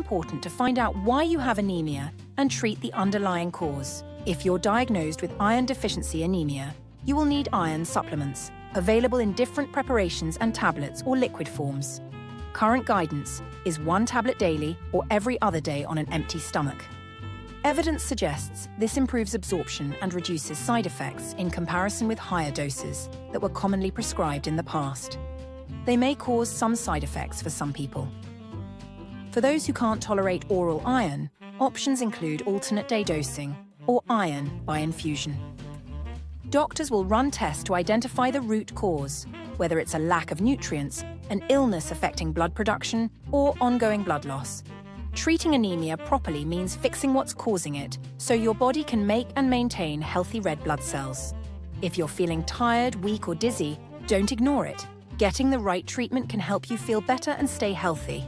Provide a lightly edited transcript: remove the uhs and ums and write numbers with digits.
important to find out why you have anemia and treat the underlying cause. If you're diagnosed with iron deficiency anemia, you will need iron supplements, available in different preparations and tablets or liquid forms. Current guidance is 1 tablet daily or every other day on an empty stomach. Evidence suggests this improves absorption and reduces side effects in comparison with higher doses that were commonly prescribed in the past. They may cause some side effects for some people. For those who can't tolerate oral iron, options include alternate day dosing or iron by infusion. Doctors will run tests to identify the root cause, whether it's a lack of nutrients, an illness affecting blood production, or ongoing blood loss. Treating anemia properly means fixing what's causing it, so your body can make and maintain healthy red blood cells. If you're feeling tired, weak, or dizzy, don't ignore it. Getting the right treatment can help you feel better and stay healthy.